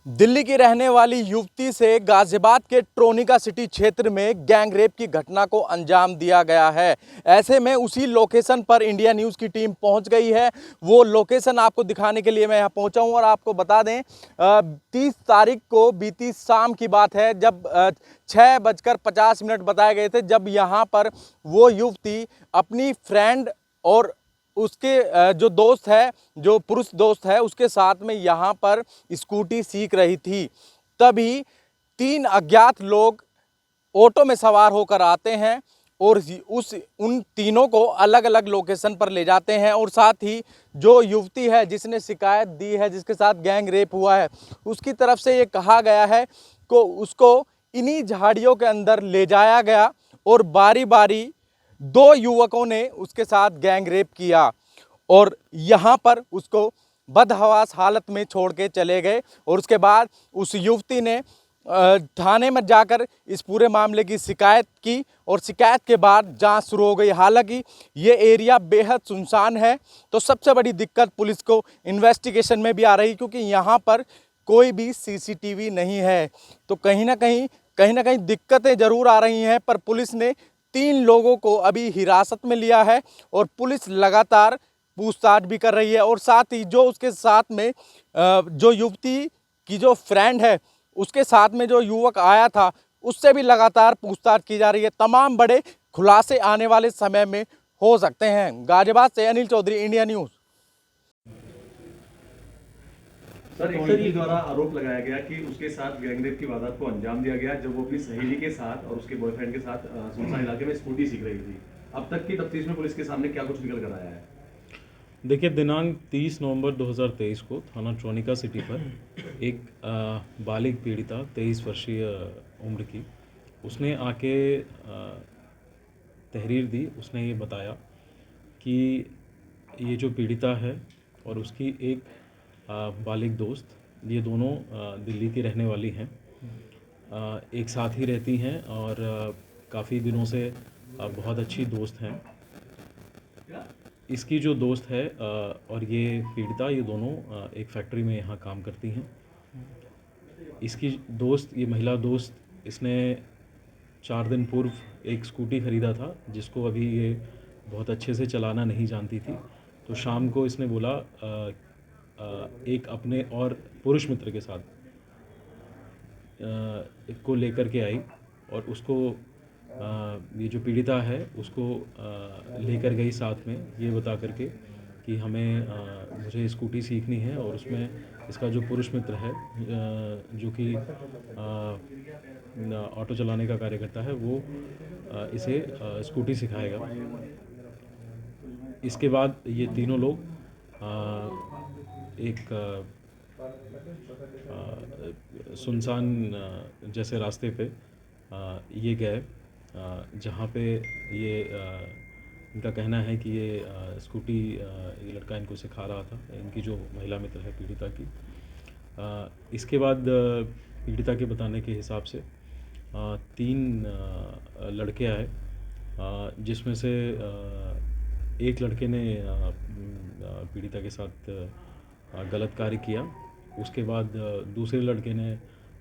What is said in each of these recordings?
दिल्ली की रहने वाली युवती से गाजियाबाद के ट्रोनिका सिटी क्षेत्र में गैंग रेप की घटना को अंजाम दिया गया है। ऐसे में उसी लोकेशन पर इंडिया न्यूज़ की टीम पहुंच गई है। वो लोकेशन आपको दिखाने के लिए मैं यहां पहुंचा हूं और आपको बता दें 30 तारीख को बीती शाम की बात है, जब 6:50 बताए गए थे, जब यहां पर वो युवती अपनी फ्रेंड और उसके जो दोस्त है, जो पुरुष दोस्त है, उसके साथ में यहाँ पर स्कूटी सीख रही थी। तभी 3 अज्ञात लोग ऑटो में सवार होकर आते हैं और उन तीनों को अलग अलग लोकेशन पर ले जाते हैं और साथ ही जो युवती है जिसने शिकायत दी है, जिसके साथ गैंग रेप हुआ है, उसकी तरफ से ये कहा गया है कि उसको इन्हीं झाड़ियों के अंदर ले जाया गया और बारी बारी 2 युवकों ने उसके साथ गैंग रेप किया और यहाँ पर उसको बदहवास हालत में छोड़ के चले गए। और उसके बाद उस युवती ने थाने में जाकर इस पूरे मामले की शिकायत की और शिकायत के बाद जांच शुरू हो गई। हालांकि ये एरिया बेहद सुनसान है, तो सबसे बड़ी दिक्कत पुलिस को इन्वेस्टिगेशन में भी आ रही, क्योंकि यहाँ पर कोई भी सीसीटीवी नहीं है। तो कहीं ना कहीं दिक्कतें ज़रूर आ रही हैं, पर पुलिस ने 3 लोगों को अभी हिरासत में लिया है और पुलिस लगातार पूछताछ भी कर रही है। और साथ ही जो उसके साथ में जो युवती की जो फ्रेंड है, उसके साथ में जो युवक आया था, उससे भी लगातार पूछताछ की जा रही है। तमाम बड़े खुलासे आने वाले समय में हो सकते हैं। गाजियाबाद से Anil Chaudhary, India news. Sir, एक लड़की द्वारा आरोप लगाया गया कि उसके साथ गैंगरेप की वारदात को अंजाम दिया गया जब वो अपनी सहेली के साथ और उसके बॉयफ्रेंड के साथ सुनसान इलाके में स्कूटी सीख रही थी। अब तक की तफ्तीश में पुलिस के सामने क्या कुछ निकल कर आया है? देखिए, दिनांक 30 नवंबर 2023 को थाना ट्रोनिका सिटी पर एक बालिग पीड़िता 23 वर्षीय उम्र की, उसने आके तहरीर दी। उसने ये बताया कि ये जो पीड़िता है और उसकी एक बालिग दोस्त, ये दोनों दिल्ली की रहने वाली हैं, एक साथ ही रहती हैं और काफ़ी दिनों से बहुत अच्छी दोस्त हैं। इसकी जो दोस्त है और ये पीड़िता, ये दोनों एक फैक्ट्री में यहाँ काम करती हैं। इसकी दोस्त, ये महिला दोस्त, इसने 4 दिन पूर्व एक स्कूटी ख़रीदा था, जिसको अभी ये बहुत अच्छे से चलाना नहीं जानती थी। तो शाम को इसने बोला एक अपने और पुरुष मित्र के साथ को लेकर के आई और उसको ये जो पीड़िता है उसको लेकर गई साथ में, ये बता करके कि मुझे स्कूटी सीखनी है। और उसमें इसका जो पुरुष मित्र है, जो कि ऑटो चलाने का कार्य करता है, वो इसे स्कूटी सिखाएगा। इसके बाद ये तीनों लोग एक सुनसान जैसे रास्ते पे ये गए, जहाँ पे ये इनका कहना है कि ये स्कूटी ये लड़का इनको सिखा रहा था, इनकी जो महिला मित्र है पीड़िता की। इसके बाद पीड़िता के बताने के हिसाब से 3 लड़के आए, जिसमें से एक लड़के ने पीड़िता के साथ गलत कार्य किया। उसके बाद दूसरे लड़के ने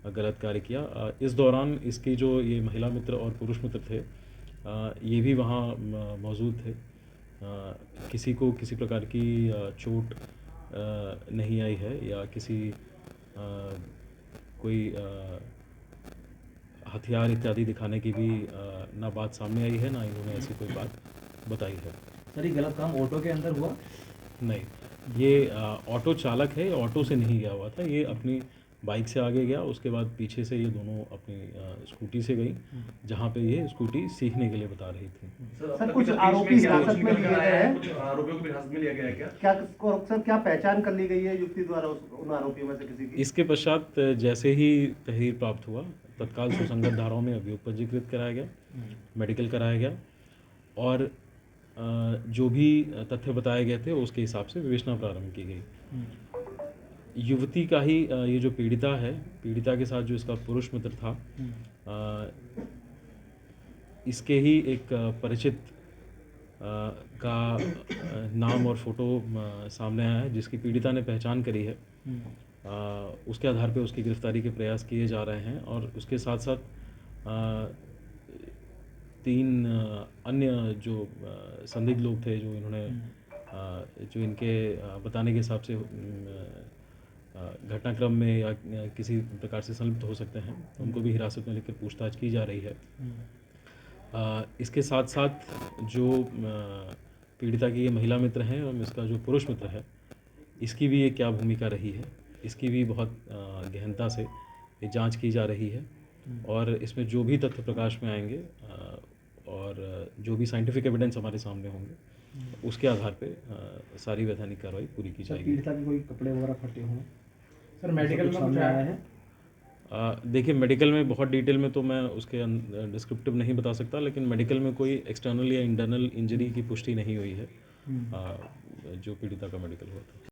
गलत कार्य किया। इस दौरान इसकी जो ये महिला मित्र और पुरुष मित्र थे, ये भी वहाँ मौजूद थे। किसी को किसी प्रकार की चोट नहीं आई है या किसी कोई हथियार इत्यादि दिखाने की भी ना बात सामने आई है, ना इन्होंने ऐसी कोई बात बताई है। सर, ये गलत काम ऑटो के अंदर हुआ? नहीं, ये ऑटो चालक है, ऑटो से नहीं गया हुआ था। ये अपनी बाइक से आगे गया, उसके बाद पीछे से ये दोनों अपनी स्कूटी से गई, जहाँ पे ये स्कूटी सीखने के लिए बता रही थी। सर, कुछ आरोपी हिरासत में लिए गए हैं? कुछ आरोपियों को हिरासत में लिया गया है क्या? क्या पहचान कर ली गई है युवती द्वारा उन आरोपियों में से किसी की? इसके पश्चात जैसे ही तहरीर प्राप्त हुआ, तत्काल सुसंगत धाराओं में अभियोग पंजीकृत कराया गया, मेडिकल कराया गया और जो भी तथ्य बताए गए थे उसके हिसाब से विवेचना प्रारंभ की गई। युवती का ही ये जो पीड़िता है, पीड़िता के साथ जो इसका पुरुष मित्र था, इसके ही एक परिचित का नाम और फोटो सामने आया है, जिसकी पीड़िता ने पहचान करी है। उसके आधार पे उसकी गिरफ्तारी के प्रयास किए जा रहे हैं। और उसके साथ साथ 3 अन्य जो संदिग्ध लोग थे जो इन्होंने जो इनके बताने के हिसाब से घटनाक्रम में या किसी प्रकार से संलिप्त हो सकते हैं, उनको भी हिरासत में लेकर पूछताछ की जा रही है। इसके साथ साथ जो पीड़िता की ये महिला मित्र हैं और इसका जो पुरुष मित्र है, इसकी भी ये क्या भूमिका रही है, इसकी भी बहुत गहनता से ये जांच की जा रही है। और इसमें जो भी तथ्य प्रकाश में आएंगे और जो भी साइंटिफिक एविडेंस हमारे सामने होंगे, उसके आधार पे सारी वैधानिक कार्रवाई पूरी की जाएगी। पीड़िता के कोई कपड़े वगैरह फटे हों सर मेडिकल में कुछ आया है? देखिए, मेडिकल में बहुत डिटेल में तो मैं उसके डिस्क्रिप्टिव नहीं बता सकता, लेकिन मेडिकल में कोई एक्सटर्नल या इंटरनल इंजरी की पुष्टि नहीं हुई है जो पीड़िता का मेडिकल हुआ था।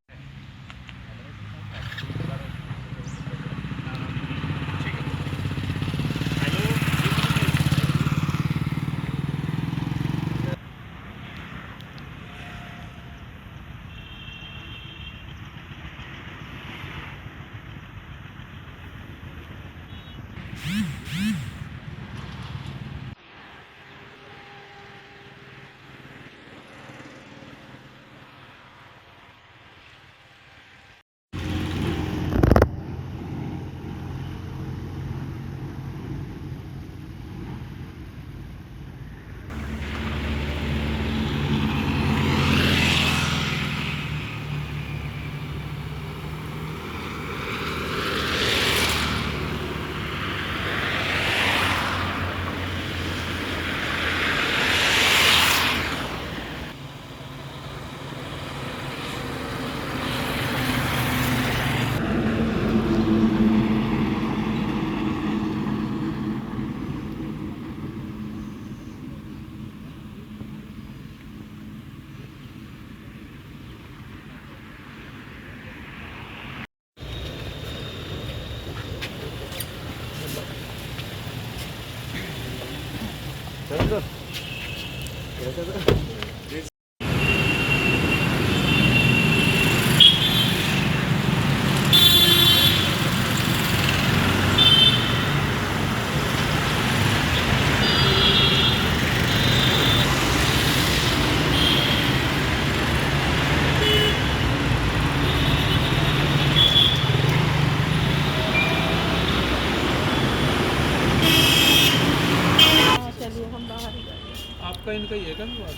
आपका इनका ही है क्या विवाद?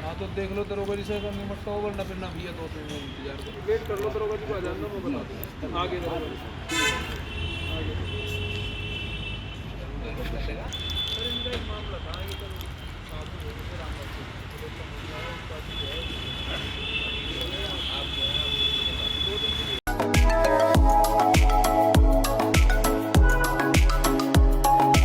हाँ तो देख लो दरोगा जी से अगर निमटता हो, वरना फिर ना भैया 2-3 दिन इंतजार करो, वेट कर लो, दरोगा जी को आ जाना, मैं बता दूँगा आगे दरोगा जी।